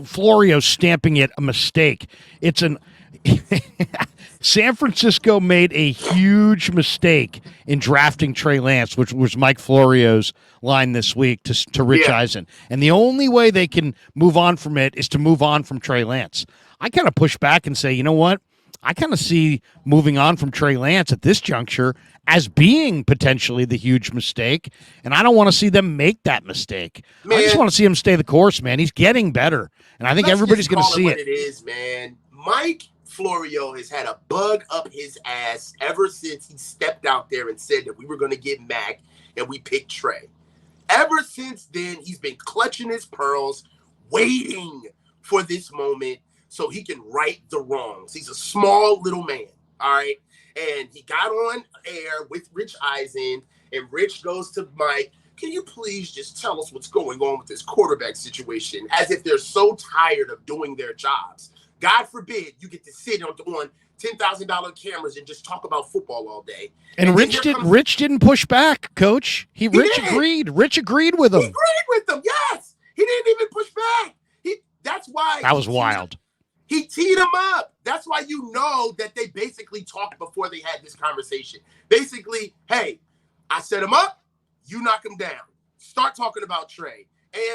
Florio stamping it a mistake. It's an San Francisco made a huge mistake in drafting Trey Lance, which was Mike Florio's line this week to Rich Eisen. And the only way they can move on from it is to move on from Trey Lance. I kind of push back and say, you know what? I kind of see moving on from Trey Lance at this juncture as being potentially the huge mistake, and I don't want to see them make that mistake. Man, I just want to see him stay the course, man. He's getting better, and I think everybody's going to see it. It is, man. Mike Florio has had a bug up his ass ever since he stepped out there and said that we were going to get Mac and we picked Trey. Ever since then, he's been clutching his pearls, waiting for this moment so he can right the wrongs. He's a small little man, all right? And he got on air with Rich Eisen, and Rich goes to Mike, can you please just tell us what's going on with this quarterback situation, as if they're so tired of doing their jobs. God forbid you get to sit on $10,000 cameras and just talk about football all day. And Rich didn't push back, Coach. Rich agreed. Rich agreed with him. He agreed with him, yes. He didn't even push back. That's why. That was wild. He teed him up. That's why you know that they basically talked before they had this conversation. Basically, hey, I set him up, you knock him down. Start talking about Trey.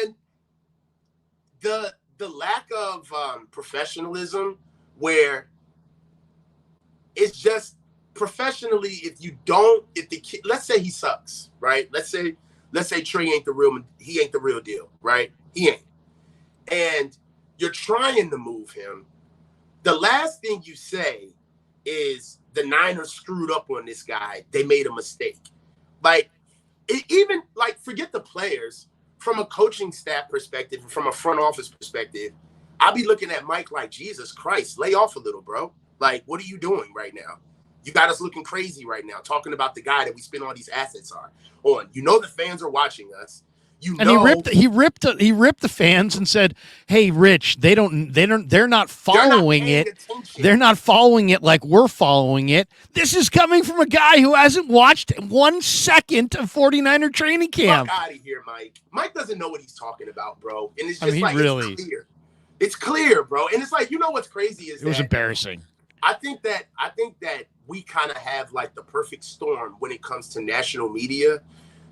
And the lack of professionalism, where it's just professionally, if the kid, let's say he sucks, right? Let's say Trey ain't the real deal, right? He ain't. And you're trying to move him. The last thing you say is the Niners screwed up on this guy. They made a mistake. Forget the players. From a coaching staff perspective, from a front office perspective, I'll be looking at Mike like, Jesus Christ, lay off a little, bro. Like, what are you doing right now? You got us looking crazy right now, talking about the guy that we spend all these assets on. You know the fans are watching us. He ripped the fans and said, "Hey, Rich, they're not following it. They're not following it like we're following it. This is coming from a guy who hasn't watched 1 second of 49er training camp." Fuck out of here, Mike. Mike doesn't know what he's talking about, bro. And it's just it's clear. It's clear, bro. And it's like, you know what's crazy is it was embarrassing. I think that we kind of have like the perfect storm when it comes to national media.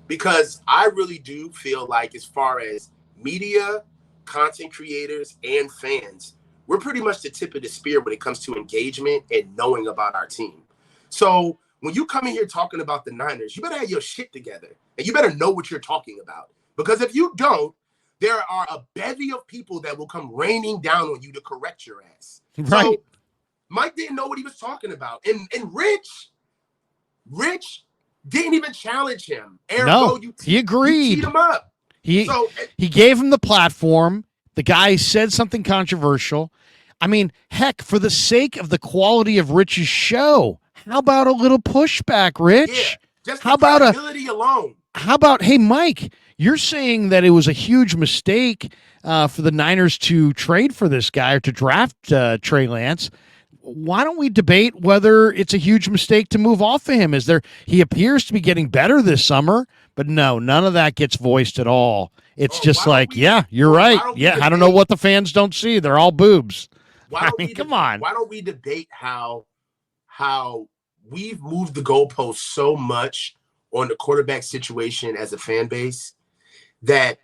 Because I really do feel like, as far as media, content creators, and fans, we're pretty much the tip of the spear when it comes to engagement and knowing about our team. So when you come in here talking about the Niners, you better have your shit together. And you better know what you're talking about. Because if you don't, there are a bevy of people that will come raining down on you to correct your ass. Right. So Mike didn't know what he was talking about. And Rich didn't even challenge him. He agreed. You teed him up. He gave him the platform. The guy said something controversial. I mean, heck, for the sake of the quality of Rich's show, how about a little pushback, Rich? Yeah, just credibility alone. How about, hey, Mike, you're saying that it was a huge mistake for the Niners to trade for this guy or to draft Trey Lance. Why don't we debate whether it's a huge mistake to move off of him? He appears to be getting better this summer, but no, none of that gets voiced at all. It's just like, you're right. I don't know what the fans don't see. They're all boobs. Come on. Why don't we debate how we've moved the goalposts so much on the quarterback situation as a fan base that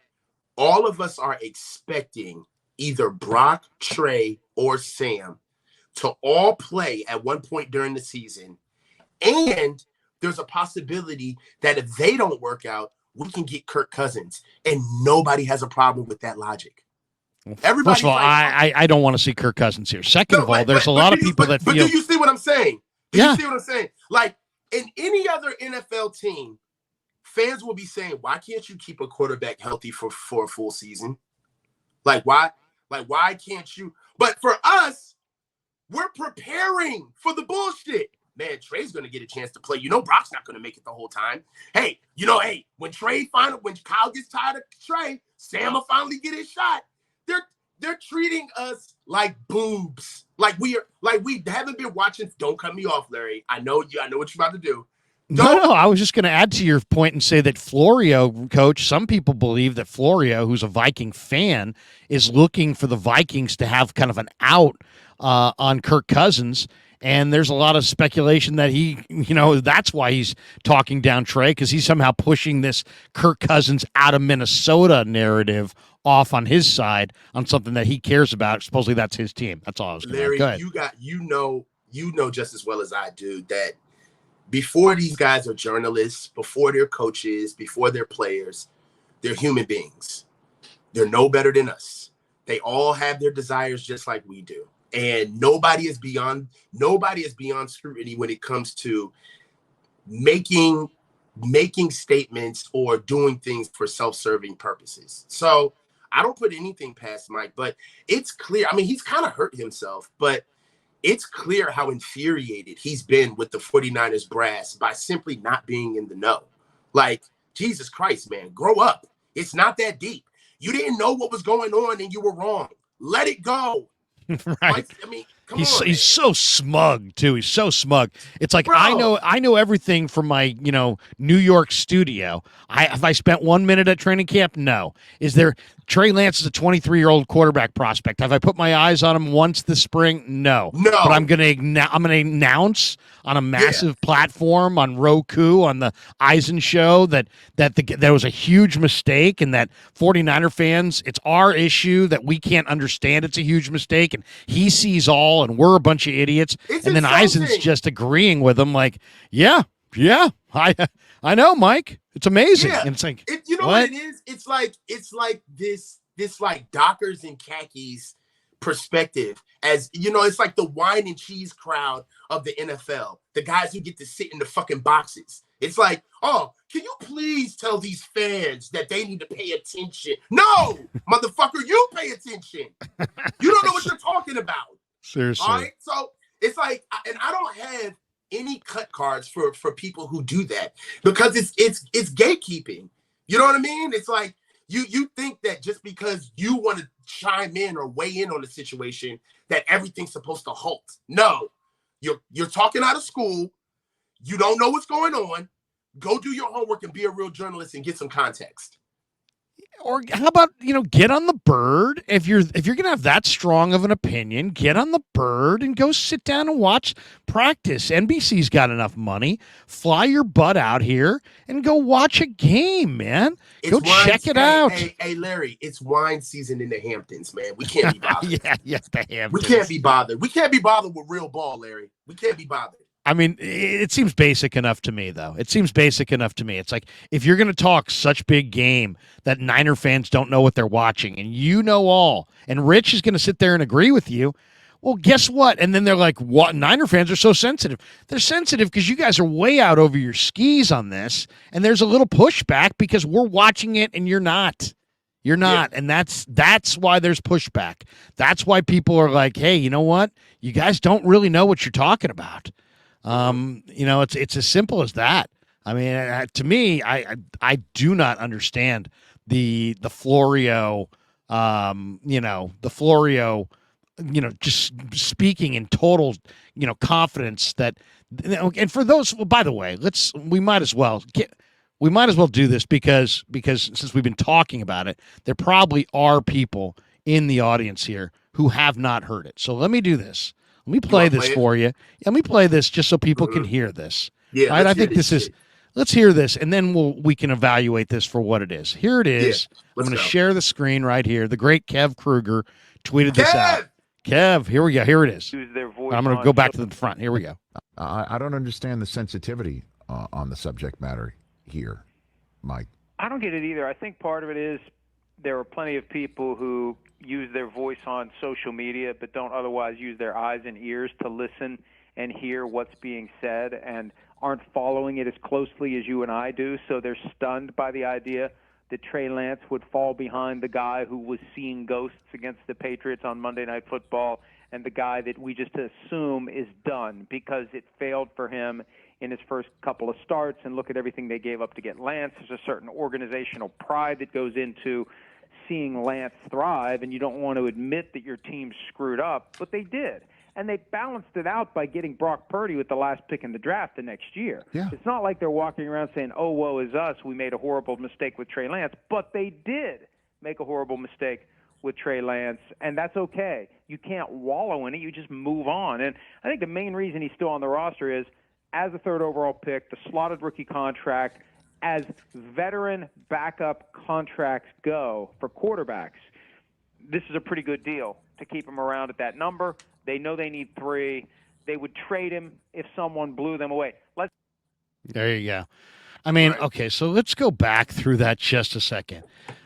all of us are expecting either Brock, Trey, or Sam to all play at one point during the season. And there's a possibility that if they don't work out, we can get Kirk Cousins. And nobody has a problem with that logic. First of all, I don't want to see Kirk Cousins here. Second of all, there's a lot of people that feel... But do you see what I'm saying? Do you see what I'm saying? Like, in any other NFL team, fans will be saying, why can't you keep a quarterback healthy for a full season? Why can't you? But for us, we're preparing for the bullshit. Man, Trey's going to get a chance to play. Brock's not going to make it the whole time. Hey, when Kyle gets tired of Trey, Sam will finally get his shot. They're treating us like boobs. Like we haven't been watching. Don't cut me off, Larry. I know what you're about to do. No, I was just going to add to your point and say that Florio, coach, some people believe that Florio, who's a Viking fan, is looking for the Vikings to have kind of an out on Kirk Cousins. And there's a lot of speculation that that's why he's talking down Trey, because he's somehow pushing this Kirk Cousins out of Minnesota narrative off on his side on something that he cares about. Supposedly that's his team. That's all I was going to add. Go ahead. You know just as well as I do that before these guys are journalists, before they're coaches, before they're players, they're human beings. They're no better than us. They all have their desires just like we do. And nobody is beyond scrutiny when it comes to making statements or doing things for self-serving purposes. So I don't put anything past Mike, but it's clear. I mean, he's kind of hurt himself, but it's clear how infuriated he's been with the 49ers brass by simply not being in the know. Like, Jesus Christ, man, grow up. It's not that deep. You didn't know what was going on and you were wrong. Let it go. Right. Like, I mean, he's so smug too. He's so smug. It's like, Bro. I know everything from my New York studio. Have I spent 1 minute at training camp? No. Is there Trey Lance is a 23-year-old quarterback prospect. Have I put my eyes on him once this spring? No. But I'm gonna announce on a massive platform on Roku on the Eisen show that there was a huge mistake and that 49er fans, it's our issue that we can't understand it's a huge mistake and he sees all and we're a bunch of idiots. And then Eisen's just agreeing with him like, yeah, I know, Mike. It's amazing. Yeah. And it's like, what it is? It's like this like Dockers and khakis perspective. As it's like the wine and cheese crowd of the NFL. The guys who get to sit in the fucking boxes. It's like, oh, can you please tell these fans that they need to pay attention? No, motherfucker, you pay attention. You don't know what you're talking about. Seriously. All right. So it's like, and I don't have any cut cards for people who do that because it's gatekeeping. You know what I mean? It's like you think that just because you want to chime in or weigh in on the situation that everything's supposed to halt. No, you're talking out of school. You don't know what's going on. Go do your homework and be a real journalist and get some context. Or how about, get on the bird. If you're going to have that strong of an opinion, get on the bird and go sit down and watch practice. NBC's got enough money. Fly your butt out here and go watch a game, man. Go check it out. Hey, Larry, it's wine season in the Hamptons, man. We can't be bothered. yeah, the Hamptons. We can't be bothered. We can't be bothered with real ball, Larry. We can't be bothered. I mean, it seems basic enough to me, though. It seems basic enough to me. It's like, if you're going to talk such big game that Niner fans don't know what they're watching, and you know all, and Rich is going to sit there and agree with you, well, guess what? And then they're like, what? Niner fans are so sensitive. They're sensitive because you guys are way out over your skis on this, and there's a little pushback because we're watching it and you're not. You're not, yeah. And that's why there's pushback. That's why people are like, hey, you know what? You guys don't really know what you're talking about. It's as simple as that. I mean, to me, I do not understand the Florio, just speaking in total, confidence that, and for those, well, by the way, we might as well do this because since we've been talking about it, there probably are people in the audience here who have not heard it. So let me do this. Let me play this for you. Let me play this just so people can hear this. Yeah, right? I think this is. Let's hear this, and then we can evaluate this for what it is. Here it is. Yeah, I'm going to share the screen right here. The great Kev Kruger tweeted this out. Kev, here we go. Here it is. I'm going to go back to the front. Here we go. I don't understand the sensitivity on the subject matter here, Mike. I don't get it either. I think part of it is there are plenty of people who use their voice on social media but don't otherwise use their eyes and ears to listen and hear what's being said and aren't following it as closely as you and I do, so they're stunned by the idea that Trey Lance would fall behind the guy who was seeing ghosts against the Patriots on Monday Night Football and the guy that we just assume is done because it failed for him in his first couple of starts, and look at everything they gave up to get Lance. There's a certain organizational pride that goes into seeing Lance thrive, and you don't want to admit that your team screwed up, but they did. And they balanced it out by getting Brock Purdy with the last pick in the draft the next year. Yeah. It's not like they're walking around saying, oh, woe is us, we made a horrible mistake with Trey Lance. But they did make a horrible mistake with Trey Lance, and that's okay. You can't wallow in it. You just move on. And I think the main reason he's still on the roster is, as a third overall pick, the slotted rookie contract, as veteran backup contracts go for quarterbacks, this is a pretty good deal to keep him around at that number. They know they need 3. They would trade him if someone blew them away. There you go. I mean, Right. okay, so let's go back through that just a second.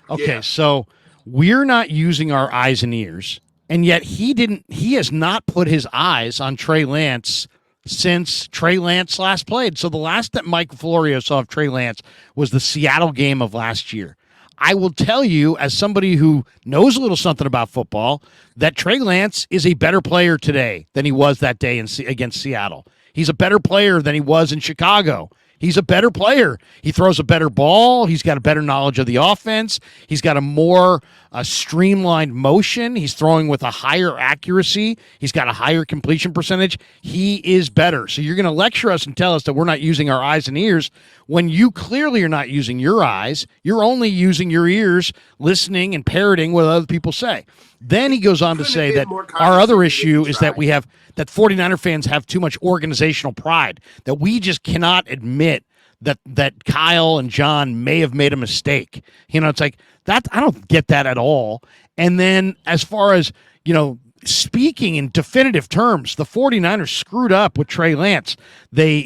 Okay, Yeah. so we're not using our eyes and ears, and yet he has not put his eyes on Trey Lance since Trey Lance last played. So the last that Mike Florio saw of Trey Lance was the Seattle game of last year. I will tell you, as somebody who knows a little something about football, that Trey Lance is a better player today than he was that day against Seattle. He's a better player than he was in Chicago. He's a better player. He throws a better ball. He's got a better knowledge of the offense. He's got a more streamlined motion. He's throwing with a higher accuracy. He's got a higher completion percentage. He is better. So you're going to lecture us and tell us that we're not using our eyes and ears when you clearly are not using your eyes. You're only using your ears, listening and parroting what other people say. Then he goes on to say that our other issue is that we have that 49er fans have too much organizational pride, that we just cannot admit that Kyle and John may have made a mistake. You know, it's like that. I don't get that at all. And then as far as, you know, speaking in definitive terms, the 49ers screwed up with Trey Lance. They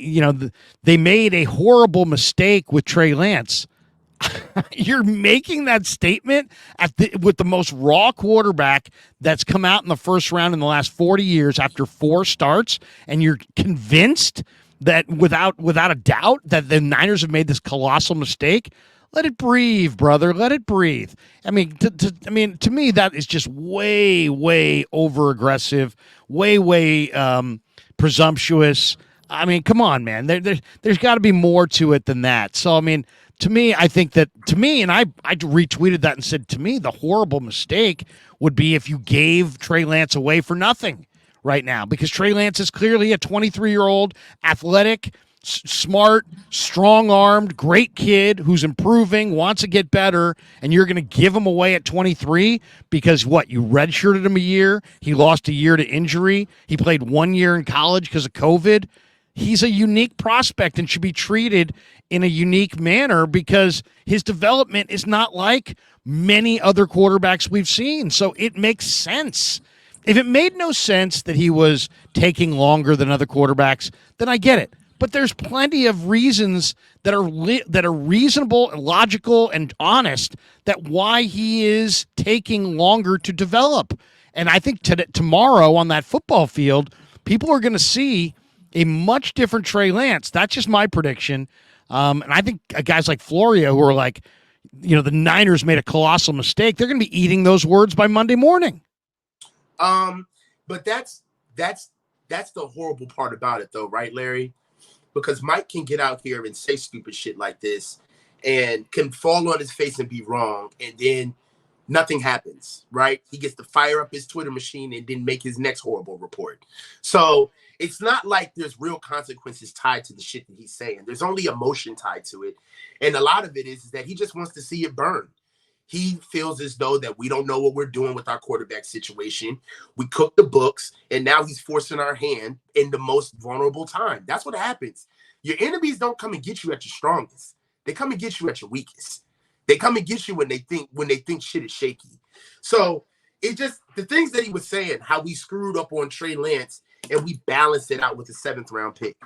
made a horrible mistake with Trey Lance. You're making that statement with the most raw quarterback that's come out in the first round in the last 40 years after 4 starts, and you're convinced that without a doubt that the Niners have made this colossal mistake. Let it breathe, brother. Let it breathe. I mean, to me, that is just way, way over aggressive, way presumptuous. I mean, come on, man. There's got to be more to it than that. So, I mean, to me, I think that and I retweeted that and said, to me, the horrible mistake would be if you gave Trey Lance away for nothing right now, because Trey Lance is clearly a 23-year-old, athletic, smart, strong-armed, great kid who's improving, wants to get better, and you're going to give him away at 23 because what? You redshirted him a year. He lost a year to injury. He played 1 year in college because of COVID. He's a unique prospect and should be treated in a unique manner because his development is not like many other quarterbacks we've seen. So it makes sense. If it made no sense that he was taking longer than other quarterbacks, then I get it. But there's plenty of reasons that are reasonable, logical, and honest that why he is taking longer to develop. And I think tomorrow on that football field, people are going to see a much different Trey Lance. That's just my prediction. And I think guys like Florio, who are like, you know, the Niners made a colossal mistake, they're going to be eating those words by Monday morning. But that's the horrible part about it, though, right, Larry? Because Mike can get out here and say stupid shit like this and can fall on his face and be wrong, and then nothing happens, right? He gets to fire up his Twitter machine and then make his next horrible report. So it's not like there's real consequences tied to the shit that he's saying. There's only emotion tied to it. And a lot of it is that he just wants to see it burn. He feels as though that we don't know what we're doing with our quarterback situation. We cooked the books, and now he's forcing our hand in the most vulnerable time. That's what happens. Your enemies don't come and get you at your strongest. They come and get you at your weakest. They come and get you when they think shit is shaky. So it just, the things that he was saying, how we screwed up on Trey Lance and we balanced it out with the 7th round pick,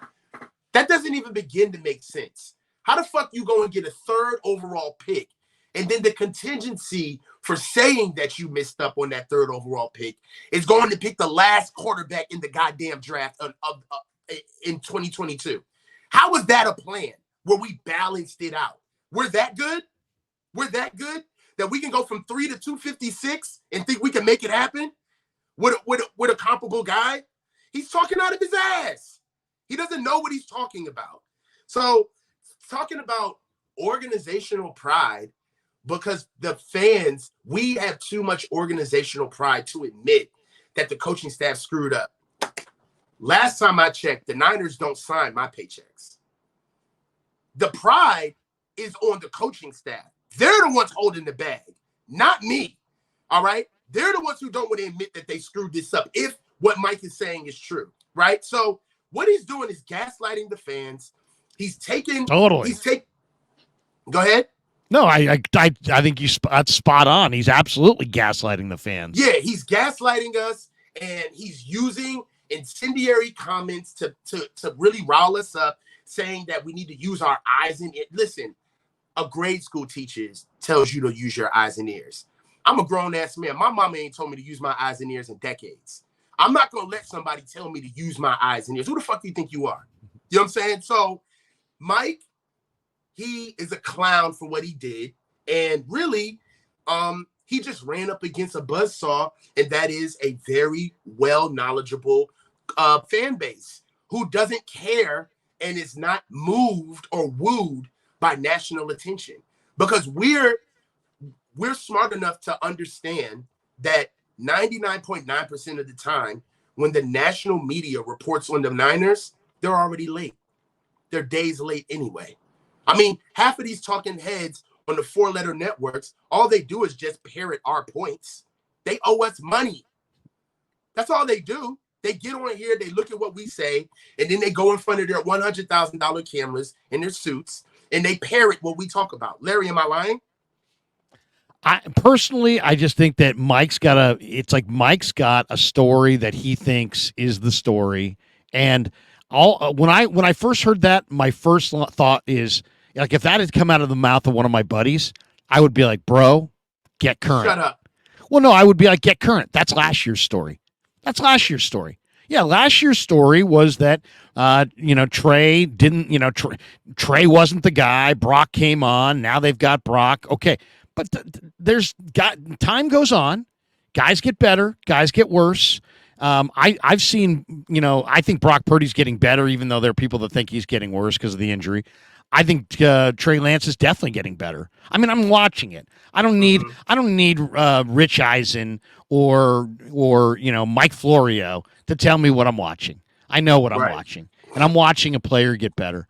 that doesn't even begin to make sense. How the fuck you go and get a 3rd overall pick, and then the contingency for saying that you messed up on that 3rd overall pick is going to pick the last quarterback in the goddamn draft in 2022? How was that a plan where we balanced it out? We're that good? We're that good that we can go from 3 to 256 and think we can make it happen with a comparable guy? He's talking out of his ass. He doesn't know what he's talking about. So talking about organizational pride, because the fans, we have too much organizational pride to admit that the coaching staff screwed up. Last time I checked, the Niners don't sign my paychecks. The pride is on the coaching staff. They're the ones holding the bag, not me. All right? They're the ones who don't want to admit that they screwed this up, if what Mike is saying is true, right? So what he's doing is gaslighting the fans. He's taking Totally. Go ahead. No, I think that's spot on. He's absolutely gaslighting the fans. Yeah, he's gaslighting us, and he's using incendiary comments to really rile us up, saying that we need to use our eyes and ears. Listen, a grade school teacher tells you to use your eyes and ears. I'm a grown-ass man. My mama ain't told me to use my eyes and ears in decades. I'm not going to let somebody tell me to use my eyes and ears. Who the fuck do you think you are? You know what I'm saying? So, Mike, he is a clown for what he did. And really, he just ran up against a buzzsaw, and that is a very well-knowledgeable fan base who doesn't care and is not moved or wooed by national attention. Because we're smart enough to understand that 99.9% of the time, when the national media reports on the Niners, they're already late. They're days late anyway. I mean, half of these talking heads on the 4-letter networks, all they do is just parrot our points. They owe us money. That's all they do. They get on here, they look at what we say, and then they go in front of their $100,000 cameras in their suits, and they parrot what we talk about. Larry, am I lying? I just think that Mike's got a story that he thinks is the story. And when I first heard that, my first thought is, like, if that had come out of the mouth of one of my buddies, I would be like, bro, get current. Shut up. Well, no, I would be like, get current. That's last year's story. Yeah, last year's story was that, Trey didn't, Trey wasn't the guy. Brock came on. Now they've got Brock. Okay. But time goes on. Guys get better. Guys get worse. I've seen, I think Brock Purdy's getting better, even though there are people that think he's getting worse because of the injury. I think Trey Lance is definitely getting better. I mean, I'm watching it. I don't need Rich Eisen or Mike Florio to tell me what I'm watching. I know what I'm watching, and I'm watching a player get better.